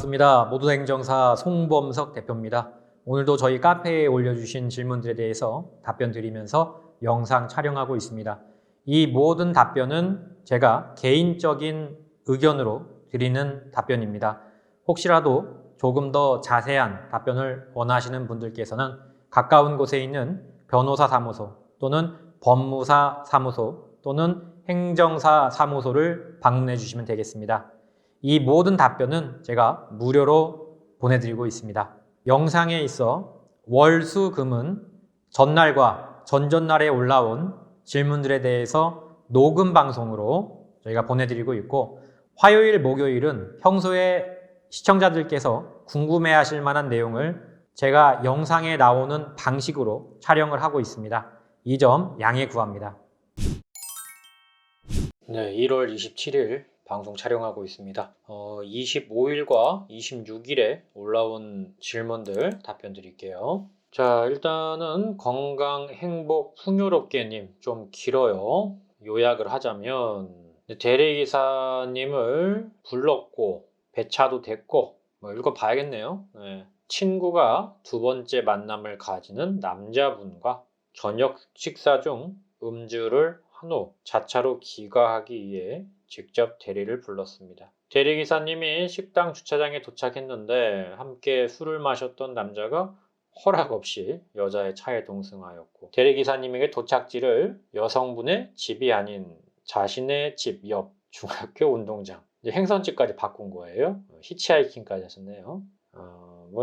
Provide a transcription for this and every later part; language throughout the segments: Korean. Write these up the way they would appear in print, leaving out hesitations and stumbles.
반갑습니다. 모두행정사 송범석 대표입니다. 오늘도 저희 카페에 올려주신 질문들에 대해서 답변 드리면서 영상 촬영하고 있습니다. 이 모든 답변은 제가 개인적인 의견으로 드리는 답변입니다. 혹시라도 조금 더 자세한 답변을 원하시는 분들께서는 가까운 곳에 있는 변호사 사무소 또는 법무사 사무소 또는 행정사 사무소를 방문해 주시면 되겠습니다. 이 모든 답변은 제가 무료로 보내드리고 있습니다. 영상에 있어 월, 수, 금은 전날과 전전날에 올라온 질문들에 대해서 녹음 방송으로 저희가 보내드리고 있고, 화요일, 목요일은 평소에 시청자들께서 궁금해하실 만한 내용을 제가 영상에 나오는 방식으로 촬영을 하고 있습니다. 이 점 양해 구합니다. 네, 1월 27일 방송 촬영하고 있습니다. 25일과 26일에 올라온 질문들 답변 드릴게요. 자, 일단은 건강, 행복, 풍요롭게님 좀 길어요. 요약을 하자면 대리기사님을 불렀고 배차도 됐고 읽어봐야겠네요. 네. 친구가 두 번째 만남을 가지는 남자분과 저녁 식사 중 음주를 한 후 자차로 귀가하기 위해 직접 대리를 불렀습니다. 대리기사님이 식당 주차장에 도착했는데 함께 술을 마셨던 남자가 허락 없이 여자의 차에 동승하였고, 대리기사님에게 도착지를 여성분의 집이 아닌 자신의 집 옆 중학교 운동장, 이제 행선지까지 바꾼 거예요. 히치하이킹까지 하셨네요.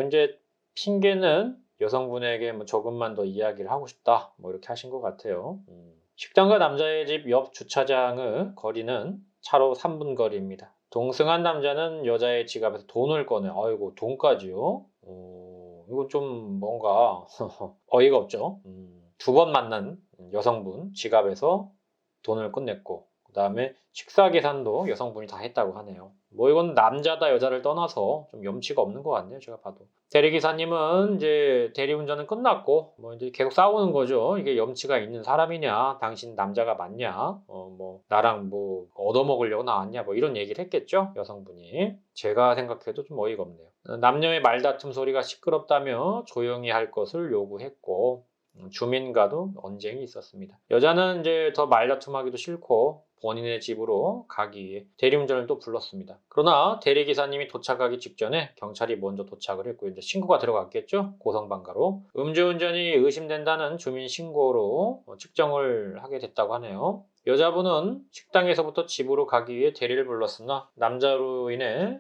이제 핑계는 여성분에게 조금만 더 이야기를 하고 싶다 이렇게 하신 것 같아요. 식당과 남자의 집 옆 주차장의 거리는 차로 3분 거리입니다. 동승한 남자는 여자의 지갑에서 돈을 꺼내. 아이고, 돈까지요? 이건 좀 뭔가 어이가 없죠. 두 번 만난 여성분 지갑에서 돈을 꺼냈고, 그 다음에 식사 계산도 여성분이 다 했다고 하네요. 이건 남자다 여자를 떠나서 좀 염치가 없는 것 같네요, 제가 봐도. 대리기사님은 이제 대리운전은 끝났고 이제 계속 싸우는 거죠. 이게 염치가 있는 사람이냐, 당신 남자가 맞냐, 나랑 얻어먹으려고 나왔냐, 이런 얘기를 했겠죠, 여성분이. 제가 생각해도 좀 어이가 없네요. 남녀의 말다툼 소리가 시끄럽다며 조용히 할 것을 요구했고, 주민과도 언쟁이 있었습니다. 여자는 이제 더 말다툼하기도 싫고 본인의 집으로 가기 위해 대리운전을 또 불렀습니다. 그러나 대리기사님이 도착하기 직전에 경찰이 먼저 도착을 했고, 이제 신고가 들어갔겠죠? 고성방가로. 음주운전이 의심된다는 주민 신고로 측정을 하게 됐다고 하네요. 여자분은 식당에서부터 집으로 가기 위해 대리를 불렀으나 남자로 인해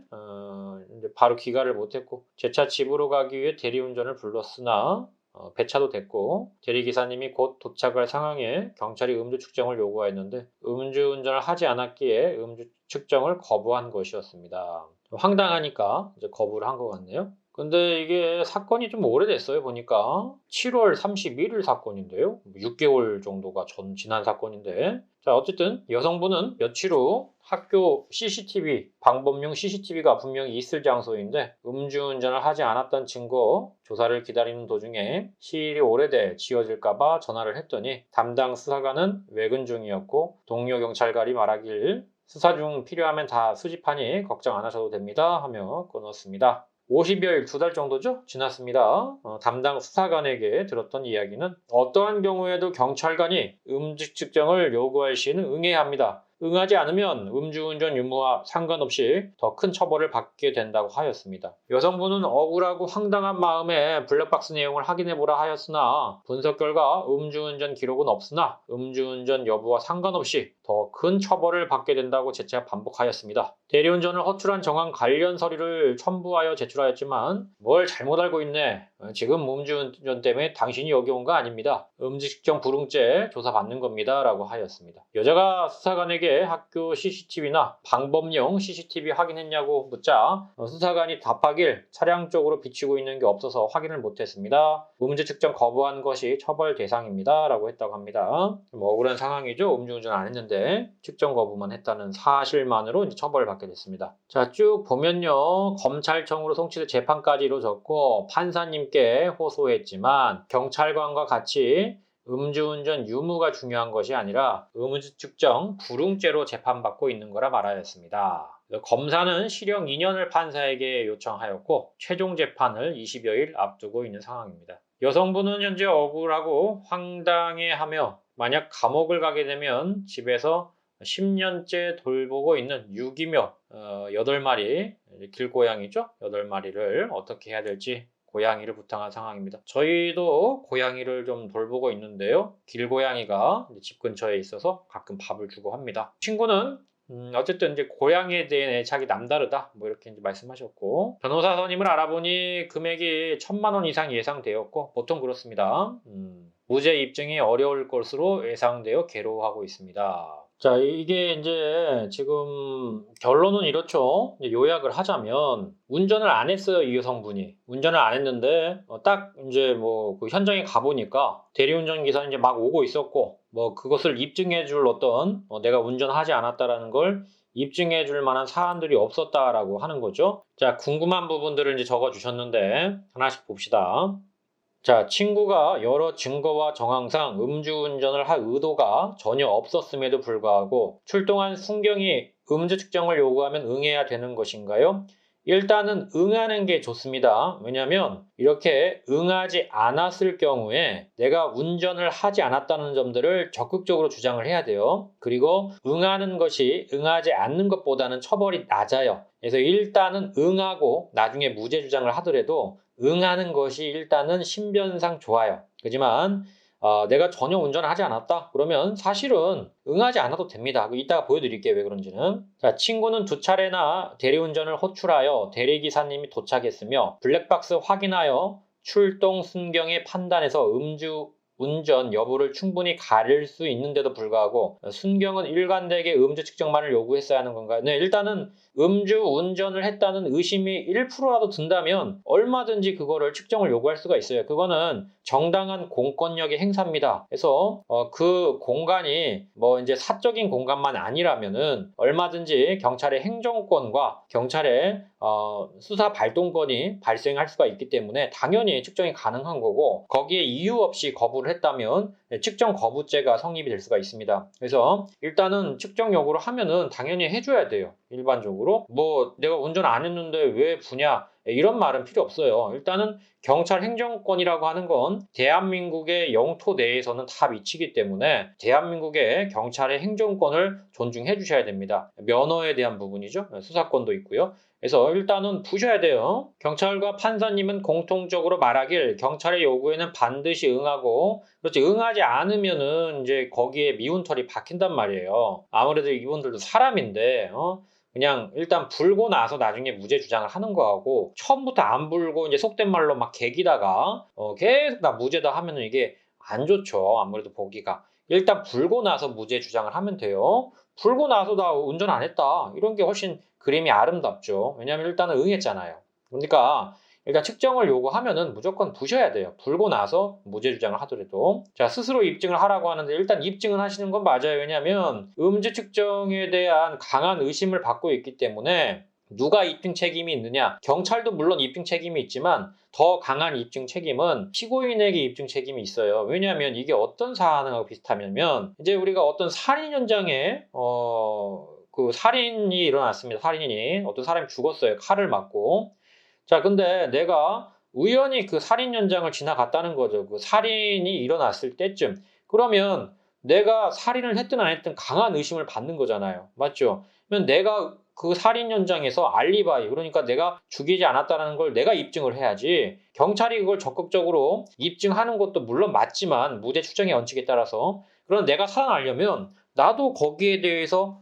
이제 바로 귀가를 못했고, 재차 집으로 가기 위해 대리운전을 불렀으나 배차도 됐고, 대리기사님이 곧 도착할 상황에 경찰이 음주 측정을 요구하였는데 음주운전을 하지 않았기에 음주 측정을 거부한 것이었습니다. 황당하니까 이제 거부를 한 것 같네요. 근데 이게 사건이 좀 오래됐어요. 보니까 7월 31일 사건인데요. 6개월 정도가 지난 사건인데, 자, 어쨌든 여성분은 며칠 후 학교 CCTV, 방범용 CCTV가 분명히 있을 장소인데 음주운전을 하지 않았던 증거 조사를 기다리는 도중에 시일이 오래돼 지워질까봐 전화를 했더니 담당 수사관은 외근 중이었고, 동료 경찰관이 말하길 수사 중 필요하면 다 수집하니 걱정 안 하셔도 됩니다 하며 끊었습니다. 50여일, 2달 정도죠? 지났습니다. 담당 수사관에게 들었던 이야기는 어떠한 경우에도 경찰관이 음주 측정을 요구할 시에는 응해야 합니다. 응하지 않으면 음주운전 유무와 상관없이 더 큰 처벌을 받게 된다고 하였습니다. 여성분은 억울하고 황당한 마음에 블랙박스 내용을 확인해보라 하였으나 분석 결과 음주운전 기록은 없으나 음주운전 여부와 상관없이 더 큰 처벌을 받게 된다고 재차 반복하였습니다. 대리운전을 허출한 정황 관련 서류를 첨부하여 제출하였지만 뭘 잘못 알고 있네. 지금 음주운전 때문에 당신이 여기 온 거 아닙니다. 음주 측정 불응죄 조사받는 겁니다 라고 하였습니다. 여자가 수사관에게 학교 CCTV나 방범용 CCTV 확인했냐고 묻자 수사관이 답하길 차량 쪽으로 비추고 있는 게 없어서 확인을 못했습니다. 음주 측정 거부한 것이 처벌 대상입니다 라고 했다고 합니다. 좀 억울한 상황이죠. 음주운전 안 했는데 측정 거부만 했다는 사실만으로 이제 처벌을 받게 됐습니다. 자, 쭉 보면요, 검찰청으로 송치돼 재판까지 이루어졌고 판사님께 호소했지만 경찰관과 같이 음주운전 유무가 중요한 것이 아니라 음주 측정 불응죄로 재판받고 있는 거라 말하였습니다. 검사는 실형 2년을 판사에게 요청하였고 최종 재판을 20여일 앞두고 있는 상황입니다. 여성분은 현재 억울하고 황당해하며 만약 감옥을 가게 되면 집에서 10년째 돌보고 있는 유기묘 8마리 길고양이죠. 8마리를 어떻게 해야 될지 고양이를 부탁한 상황입니다. 저희도 고양이를 좀 돌보고 있는데요. 길고양이가 집 근처에 있어서 가끔 밥을 주고 합니다. 친구는 어쨌든 이제 고양이에 대한 애착이 남다르다 뭐 이렇게 이제 말씀하셨고, 변호사 선임을 알아보니 금액이 1,000만 원 이상 예상되었고 보통 그렇습니다. 무죄 입증이 어려울 것으로 예상되어 괴로워하고 있습니다. 자, 이게 이제 지금 결론은 이렇죠. 이제 요약을 하자면 운전을 안 했어요, 이 여성분이. 운전을 안 했는데 딱 이제 뭐 그 현장에 가보니까 대리운전 기사는 이제 막 오고 있었고, 뭐 그것을 입증해줄 어떤 내가 운전하지 않았다라는 걸 입증해줄 만한 사안들이 없었다라고 하는 거죠. 자, 궁금한 부분들을 이제 적어주셨는데 하나씩 봅시다. 자, 친구가 여러 증거와 정황상 음주운전을 할 의도가 전혀 없었음에도 불구하고 출동한 순경이 음주 측정을 요구하면 응해야 되는 것인가요? 일단은 응하는 게 좋습니다. 왜냐하면 이렇게 응하지 않았을 경우에 내가 운전을 하지 않았다는 점들을 적극적으로 주장을 해야 돼요. 그리고 응하는 것이 응하지 않는 것보다는 처벌이 낮아요. 그래서 일단은 응하고 나중에 무죄 주장을 하더라도 응하는 것이 일단은 신변상 좋아요. 하지만 내가 전혀 운전을 하지 않았다? 그러면 사실은 응하지 않아도 됩니다. 이따가 보여드릴게요. 왜 그런지는. 자, 친구는 2차례나 대리운전을 호출하여 대리기사님이 도착했으며 블랙박스 확인하여 출동 순경의 판단에서 음주 운전 여부를 충분히 가릴 수 있는데도 불구하고 순경은 일관되게 음주 측정만을 요구했어야 하는 건가요? 네, 일단은 음주 운전을 했다는 의심이 1%라도 든다면 얼마든지 그거를 측정을 요구할 수가 있어요. 그거는 정당한 공권력의 행사입니다. 그래서 그 공간이 뭐 이제 사적인 공간만 아니라면은 얼마든지 경찰의 행정권과 경찰의 수사 발동권이 발생할 수가 있기 때문에 당연히 측정이 가능한 거고, 거기에 이유 없이 거부를 했다면 측정 거부죄가 성립이 될 수가 있습니다. 그래서 일단은 측정 요구를 하면은 당연히 해줘야 돼요. 일반적으로 뭐 내가 운전 안 했는데 왜 부냐 이런 말은 필요 없어요. 일단은 경찰 행정권이라고 하는 건 대한민국의 영토 내에서는 다 미치기 때문에 대한민국의 경찰의 행정권을 존중해 주셔야 됩니다. 면허에 대한 부분이죠. 수사권도 있고요. 그래서 일단은 부셔야 돼요. 경찰과 판사님은 공통적으로 말하길 경찰의 요구에는 반드시 응하고, 그렇지, 응하지 않으면은 이제 거기에 미운털이 박힌단 말이에요. 아무래도 이분들도 사람인데 그냥 일단 불고 나서 나중에 무죄 주장을 하는 거하고, 처음부터 안 불고 이제 속된 말로 막 개기다가 계속 나 무죄다 하면은 이게 안 좋죠. 아무래도 보기가. 일단 불고 나서 무죄 주장을 하면 돼요. 불고 나서 나 운전 안 했다, 이런 게 훨씬 그림이 아름답죠. 왜냐하면 일단은 응했잖아요. 그러니까 일단 측정을 요구하면은 무조건 부셔야 돼요. 불고 나서 무죄 주장을 하더라도. 자, 스스로 입증을 하라고 하는데 일단 입증은 하시는 건 맞아요. 왜냐하면 음주 측정에 대한 강한 의심을 받고 있기 때문에 누가 입증 책임이 있느냐? 경찰도 물론 입증 책임이 있지만 더 강한 입증 책임은 피고인에게 입증 책임이 있어요. 왜냐하면 이게 어떤 사안하고 비슷하냐면, 이제 우리가 어떤 살인 현장에 그 살인이 일어났습니다. 살인이 어떤 사람이 죽었어요. 칼을 맞고. 자, 근데 내가 우연히 그 살인 현장을 지나갔다는 거죠. 그 살인이 일어났을 때쯤. 그러면 내가 살인을 했든 안 했든 강한 의심을 받는 거잖아요. 맞죠? 그러면 내가 그 살인 현장에서 알리바이, 그러니까 내가 죽이지 않았다는 걸 내가 입증을 해야지, 경찰이 그걸 적극적으로 입증하는 것도 물론 맞지만 무죄 추정의 원칙에 따라서, 그럼 내가 살아나려면 나도 거기에 대해서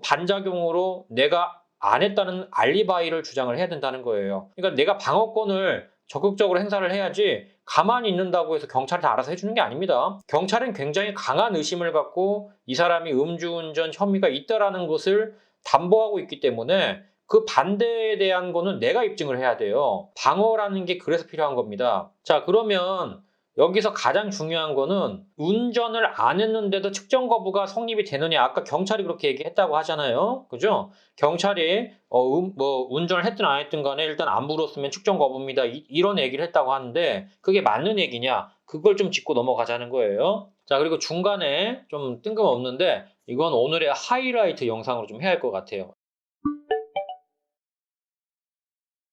반작용으로 내가 안 했다는 알리바이를 주장을 해야 된다는 거예요. 그러니까 내가 방어권을 적극적으로 행사를 해야지, 가만히 있는다고 해서 경찰이 다 알아서 해주는 게 아닙니다. 경찰은 굉장히 강한 의심을 갖고 이 사람이 음주운전 혐의가 있다라는 것을 담보하고 있기 때문에 그 반대에 대한 거는 내가 입증을 해야 돼요. 방어라는 게 그래서 필요한 겁니다. 자, 그러면 여기서 가장 중요한 거는 운전을 안 했는데도 측정 거부가 성립이 되느냐. 아까 경찰이 그렇게 얘기했다고 하잖아요. 그죠? 경찰이 뭐 운전을 했든 안 했든 간에 일단 안 물었으면 측정 거부입니다. 이런 얘기를 했다고 하는데 그게 맞는 얘기냐? 그걸 좀 짚고 넘어가자는 거예요. 자, 그리고 중간에 좀 뜬금없는데 이건 오늘의 하이라이트 영상으로 좀 해야 할 것 같아요.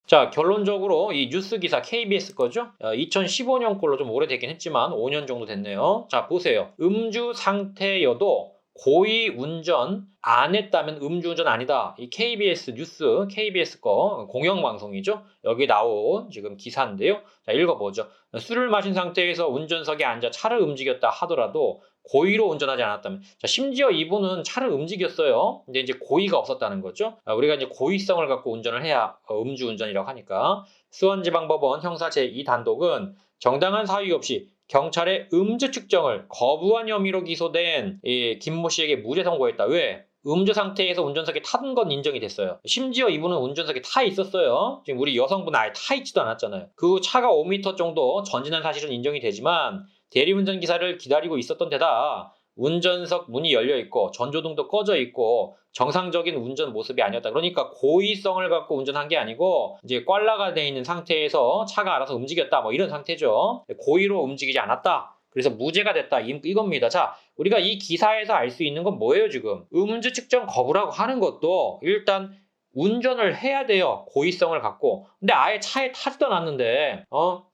자, 결론적으로 이 뉴스 기사 KBS 거죠? 2015년 걸로 좀 오래되긴 했지만 5년 정도 됐네요. 자, 보세요. 음주 상태여도 고의 운전 안 했다면 음주운전 아니다. 이 KBS 뉴스, KBS 거 공영방송이죠. 여기 나온 지금 기사인데요. 자, 읽어보죠. 술을 마신 상태에서 운전석에 앉아 차를 움직였다 하더라도 고의로 운전하지 않았다면, 자, 심지어 이분은 차를 움직였어요. 근데 이제 고의가 없었다는 거죠. 우리가 이제 고의성을 갖고 운전을 해야 음주운전이라고 하니까 수원지방법원 형사 제2단독은 정당한 사유 없이 경찰의 음주 측정을 거부한 혐의로 기소된 김모 씨에게 무죄 선고했다. 왜? 음주 상태에서 운전석에 타는 건 인정이 됐어요. 심지어 이분은 운전석에 타 있었어요. 지금 우리 여성분은 아예 타 있지도 않았잖아요. 그 차가 5m 정도 전진한 사실은 인정이 되지만 대리운전 기사를 기다리고 있었던 데다 운전석 문이 열려 있고 전조등도 꺼져 있고 정상적인 운전 모습이 아니었다. 그러니까 고의성을 갖고 운전한 게 아니고 이제 꽐라가 돼 있는 상태에서 차가 알아서 움직였다. 뭐 이런 상태죠. 고의로 움직이지 않았다. 그래서 무죄가 됐다. 이겁니다. 자, 우리가 이 기사에서 알 수 있는 건 뭐예요, 지금? 음주 측정 거부라고 하는 것도 일단 운전을 해야 돼요. 고의성을 갖고. 근데 아예 차에 타지도 않았는데,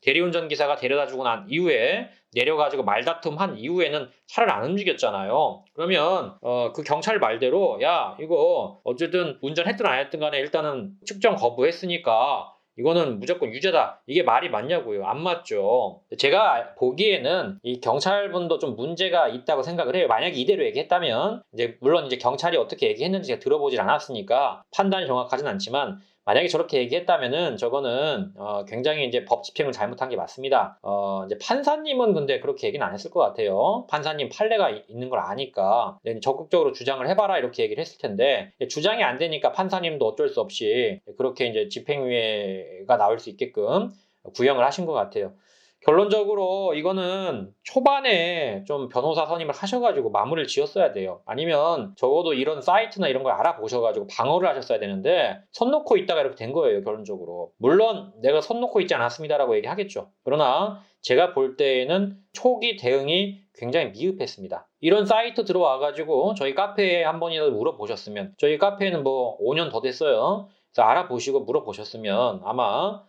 대리운전 기사가 데려다 주고 난 이후에 내려가지고 말다툼 한 이후에는 차를 안 움직였잖아요. 그러면, 그 경찰 말대로, 야, 이거 어쨌든 운전했든 안 했든 간에 일단은 측정 거부했으니까 이거는 무조건 유죄다. 이게 말이 맞냐고요. 안 맞죠. 제가 보기에는 이 경찰분도 좀 문제가 있다고 생각을 해요. 만약에 이대로 얘기했다면 물론 이제 경찰이 어떻게 얘기했는지 제가 들어보질 않았으니까 판단이 정확하진 않지만 만약에 저렇게 얘기했다면은 저거는 굉장히 이제 법 집행을 잘못한 게 맞습니다. 이제 판사님은 근데 그렇게 얘기는 안 했을 것 같아요. 판사님 판례가 있는 걸 아니까 적극적으로 주장을 해봐라 이렇게 얘기를 했을 텐데 주장이 안 되니까 판사님도 어쩔 수 없이 그렇게 이제 집행유예가 나올 수 있게끔 구형을 하신 것 같아요. 결론적으로 이거는 초반에 좀 변호사 선임을 하셔가지고 마무리를 지었어야 돼요. 아니면 적어도 이런 사이트나 이런 걸 알아보셔가지고 방어를 하셨어야 되는데 선 놓고 있다가 이렇게 된 거예요, 결론적으로. 물론 내가 선 놓고 있지 않았습니다라고 얘기하겠죠. 그러나 제가 볼 때에는 초기 대응이 굉장히 미흡했습니다. 이런 사이트 들어와가지고 저희 카페에 한 번이라도 물어보셨으면, 저희 카페에는 뭐 5년 더 됐어요. 그래서 알아보시고 물어보셨으면 아마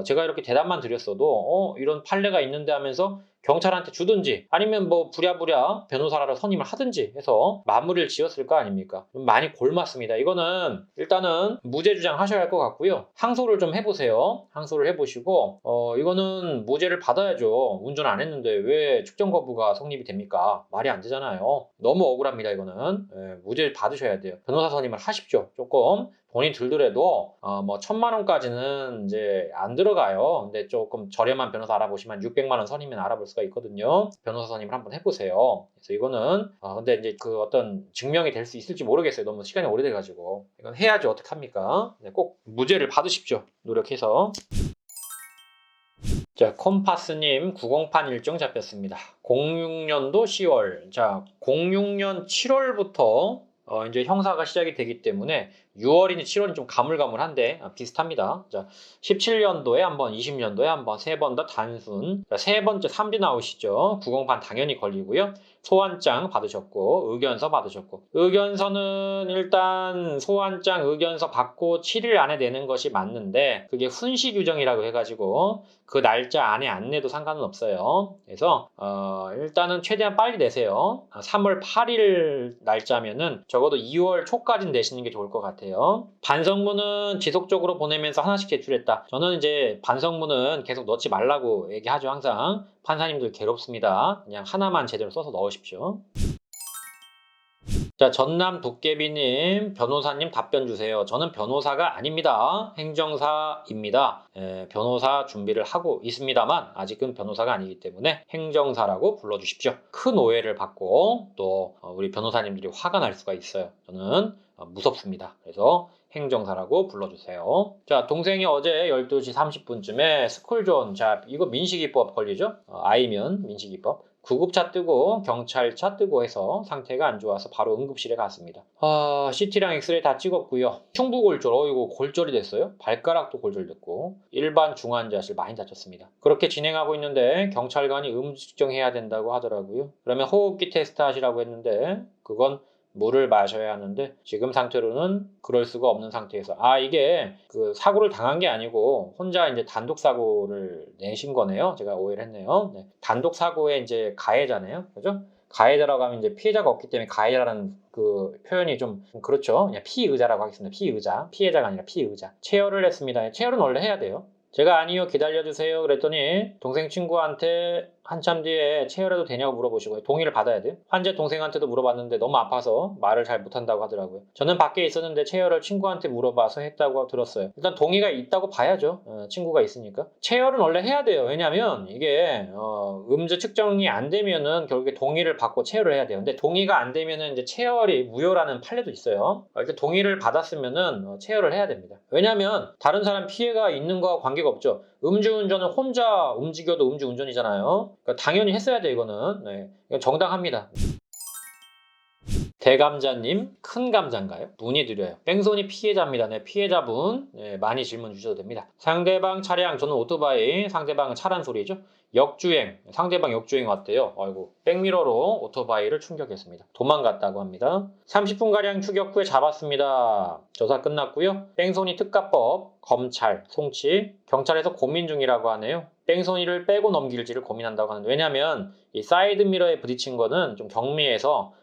제가 이렇게 대답만 드렸어도 이런 판례가 있는데 하면서 경찰한테 주든지 아니면 뭐 부랴부랴 변호사라도 선임을 하든지 해서 마무리를 지었을 거 아닙니까? 많이 골맞습니다. 이거는 일단은 무죄 주장하셔야 할 것 같고요. 항소를 좀 해보세요. 항소를 해보시고 이거는 무죄를 받아야죠. 운전 안 했는데 왜 측정 거부가 성립이 됩니까? 말이 안 되잖아요. 너무 억울합니다. 이거는 무죄를 받으셔야 돼요. 변호사 선임을 하십시오. 조금 돈이 들더라도 뭐 1,000만 원까지는 이제 안 들어가요. 근데 조금 저렴한 변호사 알아보시면 600만 원 선이면 알아볼 수가 있거든요. 변호사 선임을 한번 해보세요. 그래서 이거는 근데 이제 그 어떤 증명이 될 수 있을지 모르겠어요. 너무 시간이 오래돼가지고 이건 해야지 어떡합니까? 꼭 무죄를 받으십시오. 노력해서. 자, 콤파스님 90판 일정 잡혔습니다. 06년도 10월. 자, 06년 7월부터 이제 형사가 시작이 되기 때문에 6월이니 7월이 좀 가물가물한데 비슷합니다. 자, 17년도에 한번, 20년도에 한번, 세 번 더 단순. 자, 세 번째 3비 나오시죠. 90판 당연히 걸리고요. 소환장 받으셨고 의견서 받으셨고, 의견서는 일단 소환장 의견서 받고 7일 안에 내는 것이 맞는데 그게 훈시 규정이라고 해가지고 그 날짜 안에 안 내도 상관은 없어요. 그래서 일단은 최대한 빨리 내세요. 3월 8일 날짜면은 적어도 2월 초까지는 내시는 게 좋을 것 같아요. 반성문은 지속적으로 보내면서 하나씩 제출했다. 저는 이제 반성문은 계속 넣지 말라고 얘기하죠. 항상 판사님들 괴롭습니다. 그냥 하나만 제대로 써서 넣으십시오. 자, 전남 도깨비님, 변호사님 답변 주세요. 저는 변호사가 아닙니다. 행정사입니다. 변호사 준비를 하고 있습니다만 아직은 변호사가 아니기 때문에 행정사라고 불러주십시오. 큰 오해를 받고 또 우리 변호사님들이 화가 날 수가 있어요. 저는 무섭습니다. 그래서 행정사라고 불러주세요. 자, 동생이 어제 12시 30분쯤에 스쿨존, 자, 이거 민식이법 걸리죠? I면 민식이법. 구급차 뜨고 경찰차 뜨고 해서 상태가 안 좋아서 바로 응급실에 갔습니다. CT랑 엑스레이 다 찍었고요. 흉부골절, 이거 골절이 됐어요. 발가락도 골절됐고 일반 중환자실 많이 다쳤습니다. 그렇게 진행하고 있는데 경찰관이 음주 측정해야 된다고 하더라고요. 그러면 호흡기 테스트 하시라고 했는데 그건 물을 마셔야 하는데 지금 상태로는 그럴 수가 없는 상태에서 이게 그 사고를 당한 게 아니고 혼자 이제 단독 사고를 내신 거네요. 제가 오해를 했네요. 네. 단독 사고의 이제 가해자네요. 그죠? 가해자라고 하면 이제 피해자가 없기 때문에 가해자라는 그 표현이 좀 그렇죠. 그냥 피의자라고 하겠습니다. 피의자. 피해자가 아니라 피의자. 체열을 했습니다. 체열은 원래 해야 돼요. 제가 아니요 기다려주세요 그랬더니 동생 친구한테 한참 뒤에 체열해도 되냐고 물어보시고 동의를 받아야 돼요. 환자 동생한테도 물어봤는데 너무 아파서 말을 잘 못한다고 하더라고요. 저는 밖에 있었는데 체열을 친구한테 물어봐서 했다고 들었어요. 일단 동의가 있다고 봐야죠. 친구가 있으니까. 체열은 원래 해야 돼요. 왜냐면 이게 음주 측정이 안 되면은 결국에 동의를 받고 체열을 해야 돼요. 근데 동의가 안 되면은 이제 체열이 무효라는 판례도 있어요. 일단 동의를 받았으면은 체열을 해야 됩니다. 왜냐면 다른 사람 피해가 있는 거와 관계가 없죠. 음주운전은 혼자 움직여도 음주운전이잖아요. 그러니까 당연히 했어야 돼 이거는. 네, 이건 정당합니다. 대감자님, 큰 감자인가요? 문의드려요. 뺑소니 피해자입니다. 네, 피해자분 많이 질문 주셔도 됩니다. 상대방 차량, 저는 오토바이, 상대방은 차란 소리죠. 역주행, 상대방 역주행 왔대요. 아이고, 백미러로 오토바이를 충격했습니다. 도망갔다고 합니다. 30분가량 추격 후에 잡았습니다. 조사 끝났고요. 뺑소니 특가법, 검찰, 송치, 경찰에서 고민 중이라고 하네요. 뺑소니를 빼고 넘길지를 고민한다고 하는데 왜냐면 이 사이드미러에 부딪힌 거는 좀 경미해서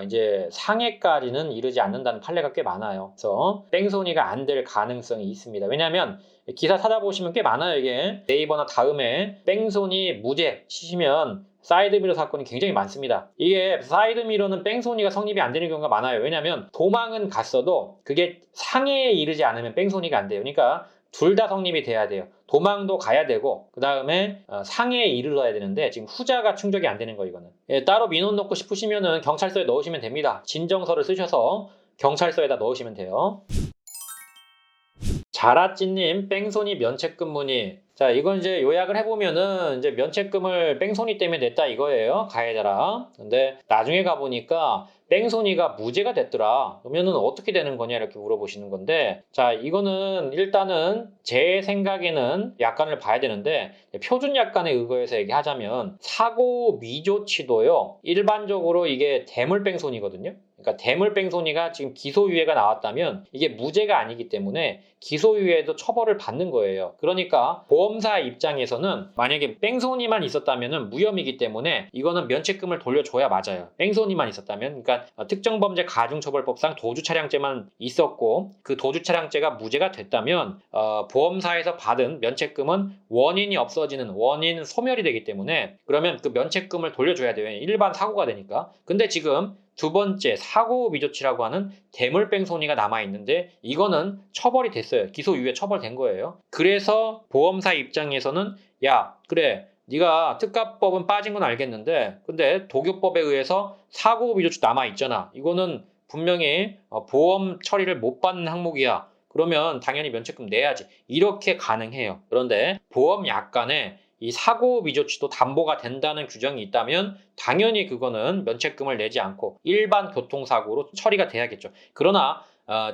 이제 상해까지는 이르지 않는다는 판례가 꽤 많아요. 그래서 뺑소니가 안 될 가능성이 있습니다. 왜냐하면 기사 찾아보시면 꽤 많아요. 이게 네이버나 다음에 뺑소니 무죄 치시면 사이드미러 사건이 굉장히 많습니다. 이게 사이드미러는 뺑소니가 성립이 안 되는 경우가 많아요. 왜냐하면 도망은 갔어도 그게 상해에 이르지 않으면 뺑소니가 안 돼요. 그러니까 둘 다 성립이 돼야 돼요. 도망도 가야 되고 그 다음에 상해에 이르러야 되는데 지금 후자가 충족이 안 되는 거 이거는. 따로 민원 넣고 싶으시면은 경찰서에 넣으시면 됩니다. 진정서를 쓰셔서 경찰서에다 넣으시면 돼요. 자라찌님 뺑소니 면책금 문의. 자, 이건 이제 요약을 해보면은 이제 면책금을 뺑소니 때문에 냈다 이거예요. 가해자라. 근데 나중에 가보니까 뺑소니가 무죄가 됐더라. 그러면은 어떻게 되는 거냐 이렇게 물어보시는 건데, 자, 이거는 일단은 제 생각에는 약관을 봐야 되는데 표준 약관에 의거해서 얘기하자면 사고 미조치도요. 일반적으로 이게 대물 뺑소니거든요. 그러니까 대물뺑소니가 지금 기소유예가 나왔다면 이게 무죄가 아니기 때문에 기소유예도 처벌을 받는 거예요. 그러니까 보험사 입장에서는 만약에 뺑소니만 있었다면 무혐의이기 때문에 이거는 면책금을 돌려줘야 맞아요. 뺑소니만 있었다면. 그러니까 특정범죄 가중처벌법상 도주차량죄만 있었고 그 도주차량죄가 무죄가 됐다면 보험사에서 받은 면책금은 원인이 없어지는 원인 소멸이 되기 때문에 그러면 그 면책금을 돌려줘야 돼요. 일반 사고가 되니까. 근데 지금 두 번째 사고 미조치라고 하는 대물뺑소니가 남아있는데 이거는 처벌이 됐어요. 기소유예 처벌된 거예요. 그래서 보험사 입장에서는 야 그래 네가 특가법은 빠진 건 알겠는데 근데 도교법에 의해서 사고 미조치 남아있잖아. 이거는 분명히 보험 처리를 못 받는 항목이야. 그러면 당연히 면책금 내야지. 이렇게 가능해요. 그런데 보험 약관에 이 사고 미조치도 담보가 된다는 규정이 있다면 당연히 그거는 면책금을 내지 않고 일반 교통사고로 처리가 돼야겠죠. 그러나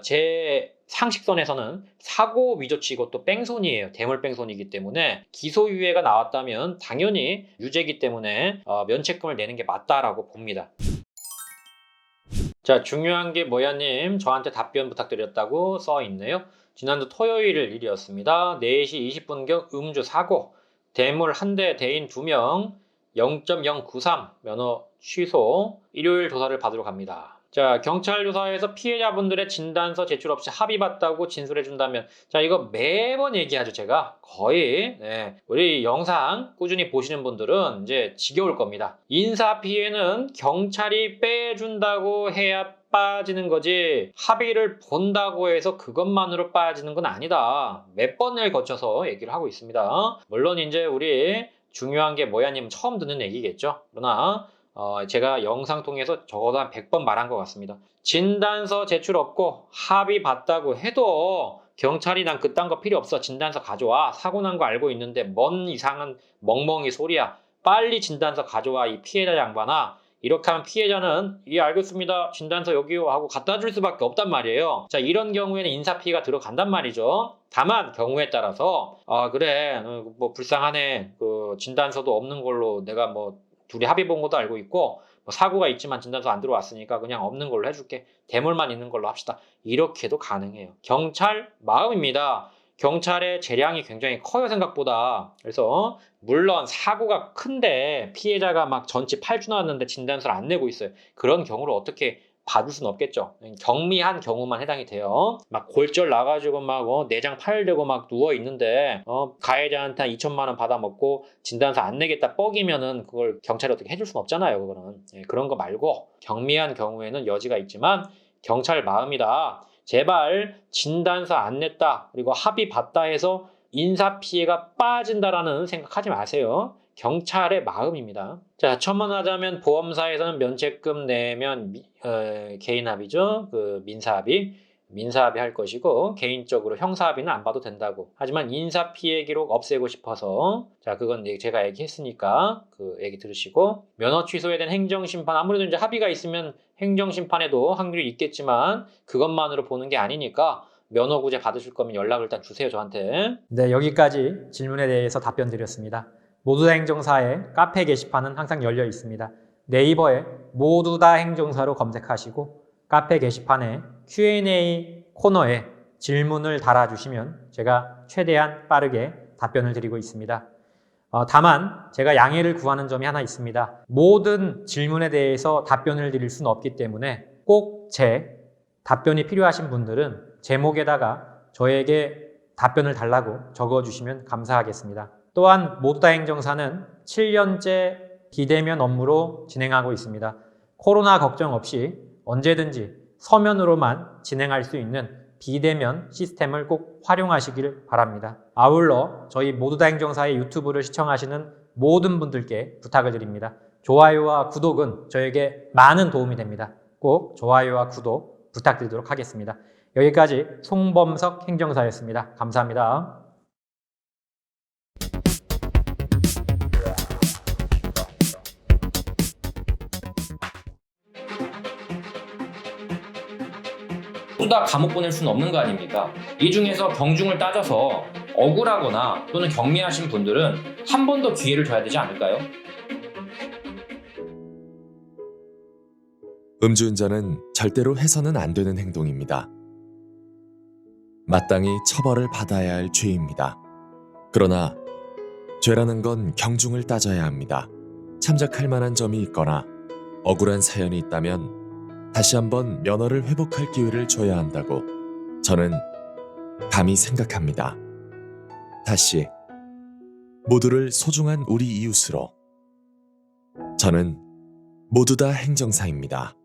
제 상식선에서는 사고 미조치 이것도 뺑소니예요. 대물뺑소니이기 때문에 기소유예가 나왔다면 당연히 유죄이기 때문에 면책금을 내는 게 맞다라고 봅니다. 자, 중요한 게 뭐야님 저한테 답변 부탁드렸다고 써 있네요. 지난주 토요일 일이었습니다. 4시 20분경 음주 사고 대물 1대 대인 2명 0.093 면허 취소 일요일 조사를 받으러 갑니다. 자, 경찰 조사에서 피해자분들의 진단서 제출 없이 합의받다고 진술해준다면 자 이거 매번 얘기하죠. 제가 거의 우리 영상 꾸준히 보시는 분들은 이제 지겨울 겁니다. 인사피해는 경찰이 빼준다고 해야 빠지는 거지 합의를 본다고 해서 그것만으로 빠지는 건 아니다. 몇 번을 거쳐서 얘기를 하고 있습니다. 물론 이제 우리 중요한 게 뭐야님 처음 듣는 얘기겠죠. 그러나 제가 영상 통해서 적어도 한 100번 말한 것 같습니다. 진단서 제출 없고 합의 봤다고 해도 경찰이 난 그딴 거 필요 없어. 진단서 가져와. 사고 난 거 알고 있는데 뭔 이상한 멍멍이 소리야. 빨리 진단서 가져와. 이 피해자 양반아. 이렇게 하면 피해자는 예 알겠습니다. 진단서 여기요 하고 갖다 줄 수밖에 없단 말이에요. 자, 이런 경우에는 인사피해가 들어간단 말이죠. 다만 경우에 따라서 그래 뭐 불쌍하네. 그 진단서도 없는 걸로 내가 뭐 둘이 합의 본 것도 알고 있고 뭐 사고가 있지만 진단서 안 들어왔으니까 그냥 없는 걸로 해줄게. 대물만 있는 걸로 합시다. 이렇게도 가능해요. 경찰 마음입니다. 경찰의 재량이 굉장히 커요, 생각보다. 그래서 물론 사고가 큰데 피해자가 막 전치 8주 나왔는데 진단서를 안 내고 있어요. 그런 경우를 어떻게 봐줄 수는 없겠죠. 경미한 경우만 해당이 돼요. 막 골절 나가지고 막 내장 파열되고 막 누워 있는데 가해자한테 한 2천만 원 받아먹고 진단서 안 내겠다 뻐기면은 그걸 경찰이 어떻게 해줄 수는 없잖아요. 그거는 그런 거 말고 경미한 경우에는 여지가 있지만 경찰 마음이다. 제발 진단서 안 냈다 그리고 합의 봤다 해서 인사피해가 빠진다라는 생각하지 마세요. 경찰의 마음입니다. 자, 첨언하자면 보험사에서는 면책금 내면 개인합의죠. 그 민사합의 할 것이고 개인적으로 형사합의는 안 봐도 된다고. 하지만 인사피해 기록 없애고 싶어서 자, 그건 제가 얘기했으니까 그 얘기 들으시고 면허 취소에 대한 행정심판 아무래도 이제 합의가 있으면 행정심판에도 확률이 있겠지만 그것만으로 보는 게 아니니까 면허구제 받으실 거면 연락을 일단 주세요, 저한테. 네, 여기까지 질문에 대해서 답변 드렸습니다. 모두다 행정사의 카페 게시판은 항상 열려 있습니다. 네이버에 모두다 행정사로 검색하시고 카페 게시판에 Q&A 코너에 질문을 달아주시면 제가 최대한 빠르게 답변을 드리고 있습니다. 다만 제가 양해를 구하는 점이 하나 있습니다. 모든 질문에 대해서 답변을 드릴 수는 없기 때문에 꼭 제 답변이 필요하신 분들은 제목에다가 저에게 답변을 달라고 적어주시면 감사하겠습니다. 또한 모두다 행정사는 7년째 비대면 업무로 진행하고 있습니다. 코로나 걱정 없이 언제든지 서면으로만 진행할 수 있는 비대면 시스템을 꼭 활용하시길 바랍니다. 아울러 저희 모두다 행정사의 유튜브를 시청하시는 모든 분들께 부탁을 드립니다. 좋아요와 구독은 저에게 많은 도움이 됩니다. 꼭 좋아요와 구독 부탁드리도록 하겠습니다. 여기까지 송범석 행정사였습니다. 감사합니다. 모두 다 감옥 보낼 수는 없는 거 아닙니까? 이 중에서 경중을 따져서 억울하거나 또는 경미하신 분들은 한 번 더 기회를 줘야 되지 않을까요? 음주운전은 절대로 해서는 안 되는 행동입니다. 마땅히 처벌을 받아야 할 죄입니다. 그러나 죄라는 건 경중을 따져야 합니다. 참작할 만한 점이 있거나 억울한 사연이 있다면 다시 한번 면허를 회복할 기회를 줘야 한다고 저는 감히 생각합니다. 다시 모두를 소중한 우리 이웃으로 저는 모두다 행정사입니다.